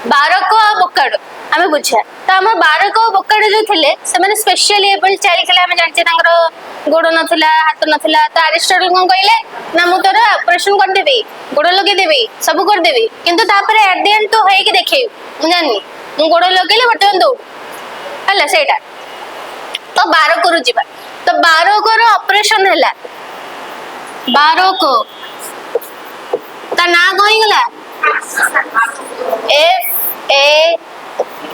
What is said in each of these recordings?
बारक आ बोकाडो आमे बुझा तो आम बारक आ बोकाडो जो थिले से माने स्पेशली एबल चाइल्ड थिले आमे जानचे तांकर गोड़ नथिला हाथ नथिला तो अरिस्टोटल कोन कहले ना मु तोरा ऑपरेशन कर देबी गोड़ लगे देबी सब कर देबी किंतु तापरे एट द एंड तो होई कि देखे मु जानि मु गोड़ लगेले बटन दौ हला सेटा तो बारक रु जीवा तो बारक रो ऑपरेशन हैला बारक ता ना कोई गला F A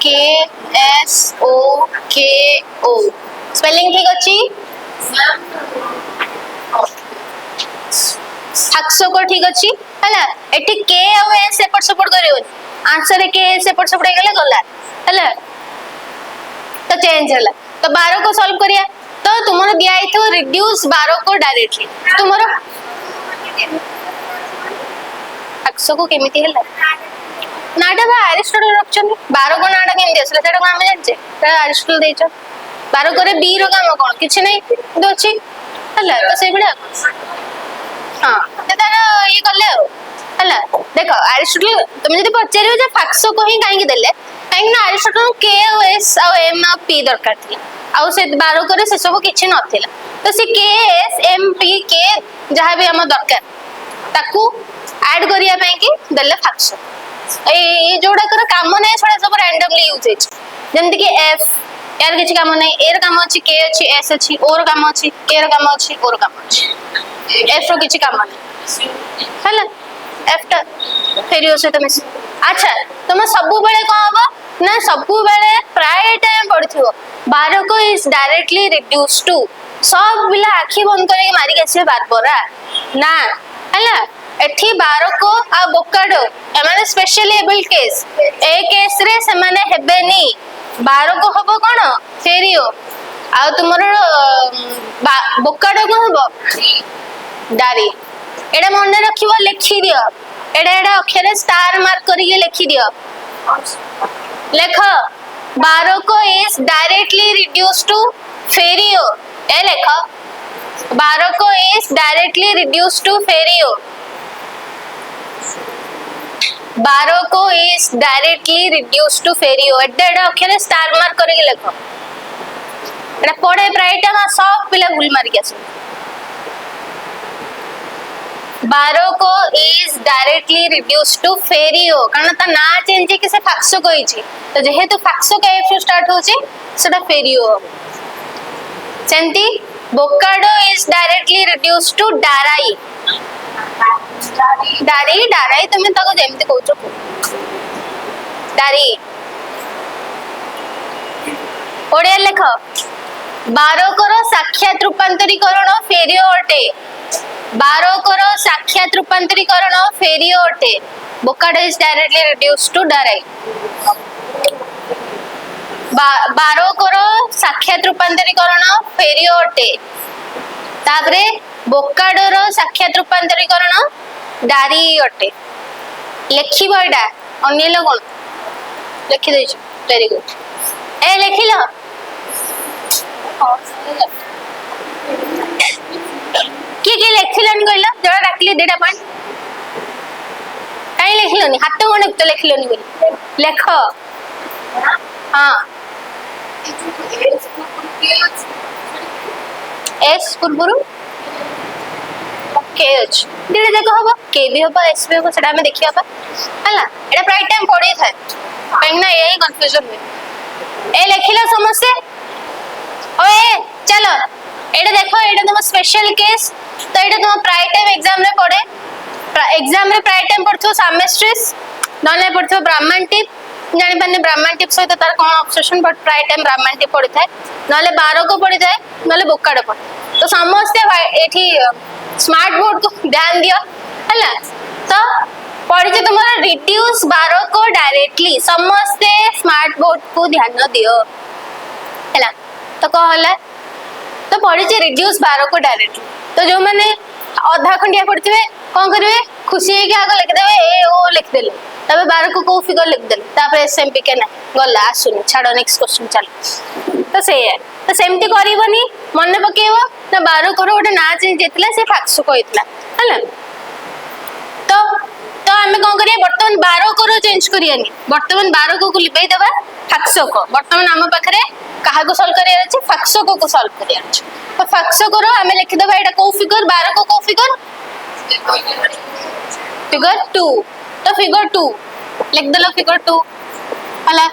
K S O K O spelling ठीक अछि फाक्सोको ठीक अछि हला एठी के और एस एपट सपोर्ट करियो आंसर के एस एपट सपोर्ट गला गला हला तो चेंज हला तो 12 को सॉल्व करिया तो तुमरो दिया आइथो रिड्यूस 12 को डायरेक्टली तुमरो फाक्सोको केमिति हला नाटा बा अरिस्टोटल रखछन 12 को नाटा केमिति असला सेटा को आमे जानचे सेटा अरिस्टोटल देइछ 12 करे बी रो काम कोन किछ नै दो अछि हला तो से बिडा हां ते तार ये करले हला देखो अरिस्टोटल तुम जदी पचारियो जे फाक्सो को ही काहे कि देले काहे ना अरिस्टोटल के ओ एस और एम और पी दरकार थी आ से 12 करे से सब किछ नथिला तो से के एस एम पी के जहां भी हम दरकार ताकू ऐड करिया पई कि देले फाक्सो ए जोडा कर काम नै छोडा सब रैंडमली यूज होछ जेंति कि एफ यार किछ काम नै एर काम अछि के अछि एस अछि और काम अछि के र काम अछि और काम अछि एफ रो किछ काम नै हला एफ टा फेरियो से तमे अच्छा तमे सबु बेले को हबो ना सबु बेले प्राय टाइम पड़थियो 12 को इज डायरेक्टली रिड्यूस टू सब बिला आखी बंद करे मारी के 12 ना हला एठी 12 को आ बोकाडो एमाने स्पेशली एबल केस ए केस रे से माने हेबेनी 12 को हबो कोन फेरियो आ तुमरो बोकाडो को हबो डारी एडा मने रखिबो लिखि दियो एडा एडा अक्षर स्टार मार्क करिके लिखि दियो लेख 12 को इज डायरेक्टली रिड्यूस टू फेरियो ए लेख 12 को इज डायरेक्टली रिड्यूस टू फेरियो 12 को इज डायरेक्टली रिड्यूस टू फेरियो एडा एडा अक्षर स्टार मार्क करके लिखो एडा पढ़े प्राय टाइम सब पिला भूल मार के आसो 12 को इज डायरेक्टली रिड्यूस टू फेरियो कारण ता ना चेंज कि से फाक्सो कहि छी तो जेहेतु फाक्सो के एफ स्टार्ट होची सेटा फेरियो सेंती बोकाडो इज डायरेक्टली रिड्यूस टू डाराई डारी डाराई तुम ताको जेमते कहउछो डारी ओडिया लेख 12 करो साक्षात रूपांतरीकरण फेरियो अटे 12 करो साक्षात रूपांतरीकरण फेरियो अटे बोकाडो इज डायरेक्टली रिड्यूस टू डाराई 12 करो साक्षात रूपांतरीकरण फेरियो अटे तापरे बोकाडो रो साक्षात रूपांतरीकरण डारी अटे लेखिबो एडा अन्य लोग लिखि देछ वेरी गुड ए लिखिलो के लिखिलन कहला जरा राखली देटा पॉइंट काई लिखिलोनी हाथ कोन तो लिखिलोनी बोली लेख हां एस पुरबुरु के अछि दिले देखो हबो के भी हबो एस भी हबो सेटा में देखिया बा हला एटा प्राय टाइम पढे थाए काई ना यही कंफ्यूजन में ए लिखिला समस्या ओए चलो एटा देखो एटा तुम स्पेशल केस तो एटा तुम प्राय टाइम एग्जाम में पढे एग्जाम में प्राय टाइम पढथो सामेस्ट्रिस नने पढथो ब्राह्मण टिप जानि पाने ब्राह्मण टिप सहित तार कोन ऑब्सेशन बट प्राय टाइम ब्राह्मण टिप पढी थाए नले 12 को पढी थाए नले बोकाडो पढे तो समस्त एठी स्मार्ट बोर्ड को ध्यान दियो हला तो पढी तुम्हारा रिड्यूस 12 को डायरेक्टली समस्त स्मार्ट बोर्ड को ध्यान दियो हला तो कहला तो पढी रिड्यूस 12 को डायरेक्टली तो जो माने आधा खंडिया पढ़ते कौन करेंगे खुशी है कि आगे लिख देवे ए ओ लिख देले तबे 12 को को फिगर लिख देले तापर एसएमपी के ना गला आसुनी छाड़ो नेक्स्ट क्वेश्चन चल तो से है तो सेमती करबनी मन पकेबो ना 12 करो ओटे ना चेंज जेतला से फाक्सो कोइतला हला तो तो आम कौन करिया बर्तमान 12 को चेंज करियानी बर्तमान 12 को लिपाई देबा फाक्सको बर्तमान आम पाखरे कहा को सॉल्व करिया अछि फाक्सको को सॉल्व करिया अछि तो फाक्सको रो आम लिखि देबा एटा को फिगर 12 को फिगर फिगर 2 तो फिगर 2 लिख देलो फिगर 2 हला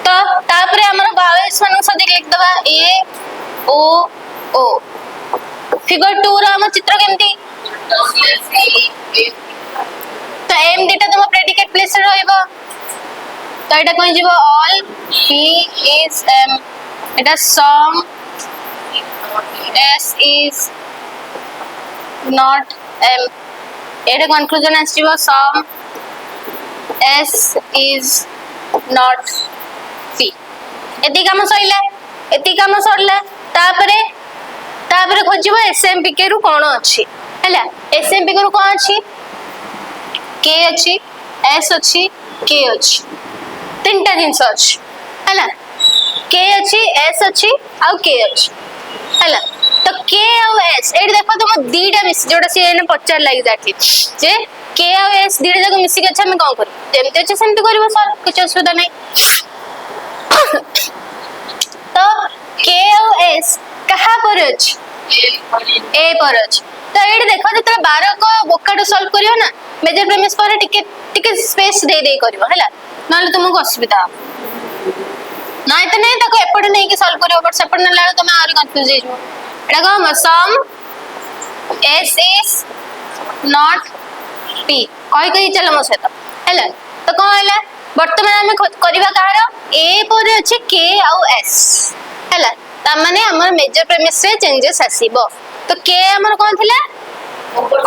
तो तापरे हमर भावेश मान सदी लिख देबा ए ओ ओ फिगर 2 रो हम चित्र केमती तो एम डेटा तुम प्रेडिकेट प्लेस रे रहइबो तो एटा कोन जीवो all he is M Etah some S is not M Etah conclusion आस जीवो सम एस इज नॉट पी एती काम सइला तापरे तापरे खोजिबो एसएमपीके रु कोन अछि हला एसएमपीके रु कोन अछि के अच्छी एस अच्छी के अच्छी तीनटा जिनस अच्छी है के अच्छी एस अच्छी आउ के अच्छी है तो के आउ एस एट देखो तुम दीटा मिस जोटा सी एने पचार लाग जाती जे के आउ एस दीटा जाक मिसिक अच्छा हम कौन करी जेमते अच्छे सेमते करबो सर कुछ असुविधा नहीं तो के आउ एस कहा पर अछि ए पर अछि तो एट देखो जो 12 को बोकाटो सॉल्व करियो ना मेजर प्रेमिस पर टिके स्पेस दे करियो हला नाले तुमको असुविधा नाइ त नहीं ताको एपट नहीं कि सॉल्व करियो बट सेपट न लालो तुम और कंफ्यूज हो एटा को सम एस इज नॉट पी कहि चलो मो सहित हला तो कोन हला वर्तमान हम करबा कहारो ए पर अछि के आउ एस हला ता माने हमर मेजर प्रेमिस रे चेंजेस आसीबो तो के हमर कोन थिला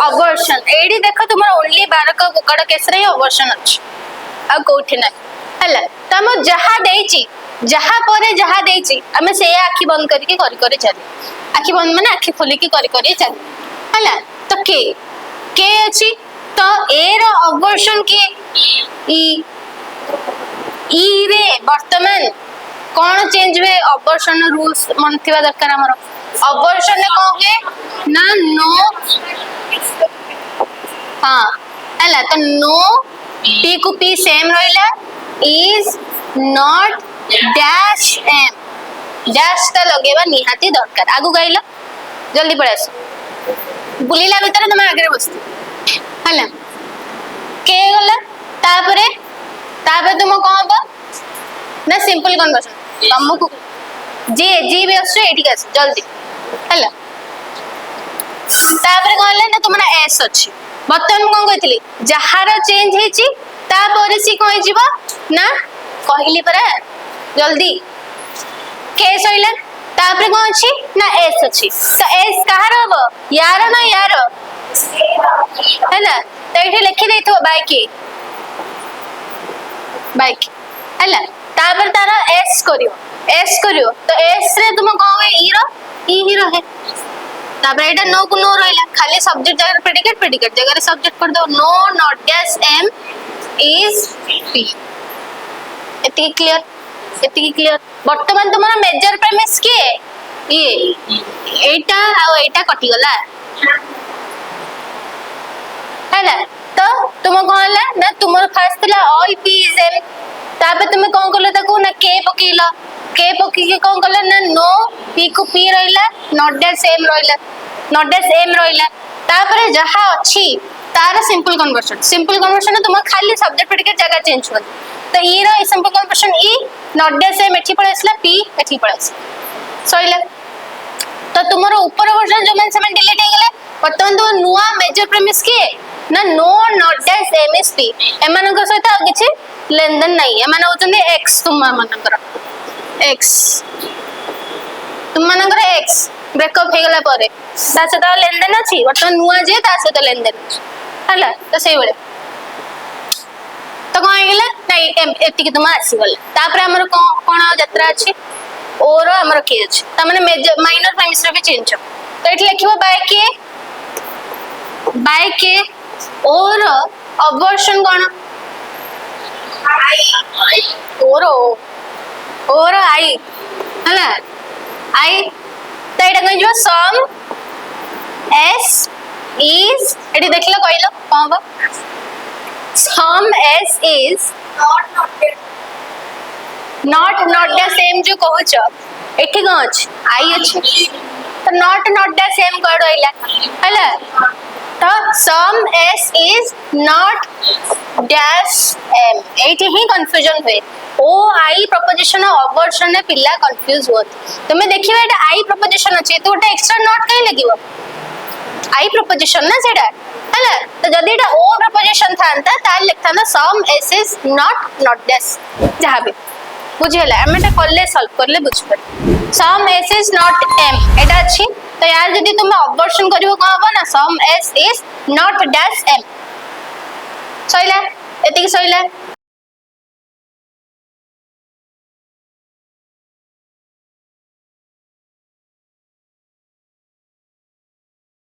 अवर्शन एडी देखो तुम ओनली 12 का बोकाड केस रे अवर्शन अछि आ कोठी ना हला त हम जहा देची हमें से आखी बंद करके करी चली आखी बंद माने आखी खोली के करी चली हला तो के अछि तो ए रो अवर्शन के ई रे वर्तमान कौन चेंज हुए अवर्शन रूल्स मन थिबा दरकार हमर अवर्शन ने कौन हुए ना नो हाँ हला तो नो पी को पी सेम रहिला is not dash M dash ता लगेबा निहाती दरकार आगु गाइला जल्दी पड़ास बुलीला भीतर तुम आगे बसती हला के गला तापरे तुम कौन हबो ना सिंपल कन्वर्जन तुमको जी भी आसो एठी आस जल्दी हला तापरे कहले ना तुमना एस अछि बर्तमान कोन कहितली जहार चेंज हेची तापरे सी कोइ जीवो ना कहली परा जल्दी के सइला तापरे कोन अछि ना एस अछि तो एस कहार हबो यार ना यार हैला तो एठी लिखि देथो बाइक हैला तापर तारा एस करियो तो एस रे तुम कहवे ई हीरो है तापर एटा नो को नो रहला खाली सब्जेक्ट जगह प्रेडिकेट जगह सब्जेक्ट कर दो no not dash M is P एती क्लियर वर्तमान तुम्हारा मेजर प्रेमिस के ये एटा कटि गला हैला तो तुम कहला ना तुमर फास्ट थिला ऑल पी इज एम तापर तुम कोन करलो ताको ना के पकीला के पकी के कोन करला ना नो पी को पी रहला नॉट डैश एम रहला तापर जहा अछि तार सिंपल कन्वर्शन तुम खाली सब्जेक्ट प्रेडिकेट जगह चेंज हो तो ई रो सिंपल कन्वर्शन ई नॉट डैश एम एठी पड़ासला पी एठी पड़ास सइला तो तुमरो ऊपर वर्जन जो मेन डिलीट हो गेले वर्तमान तो नुवा मेजर प्रेमिस के ना no not dash M S P एमान को सहित किछि लेनदेन नहीं एमान होचंदी एक्स तुम मानकर एक्स तुम मानकर एक्स ब्रेकअप हो गला पारे ता सहित लेनदेन अछि वर्तमान नुवा जे ता सहित लेनदेन हला तो सही बेले तो कोन गेला नहीं एति के तुम आसी गले तापर हमर कोन यात्रा अछि और हमर के अछि ता माने मेजर माइनर प्रेमिस रे भी चेंज हो तो एठी लिखिबो बाय के और अवर्शन कोन आई और आई हला आई तो एटा कहि जो सम एस इज एटी देखला कहलो कोन some S is not the same जो कहूच एठी कौन अछि आई अछि तो नॉट द सेम कौन रहिला हैला तो some S is not dash M एठी ही कंफ्यूजन हुए ओ आई प्रपोजिशन अवर्सन ने पिल्ला कंफ्यूज होत तुमे देखिबा एटा आई प्रपोजिशन अछि तो ओटा एक्स्ट्रा नॉट काई लागिवो आई प्रपोजिशन ना सेडा हैला तो जदी एटा ओ प्रपोजिशन थांता ताल लिखथाना सम एस इज नॉट डैश जहां भी बुझेला हम एटा करले सॉल्व करले बुझपर सम एस इज नॉट एम एटा अछि तो यार जदी तुम अवर्सन करिवो को हबो ना some S is not dash M सइला एतिक सइला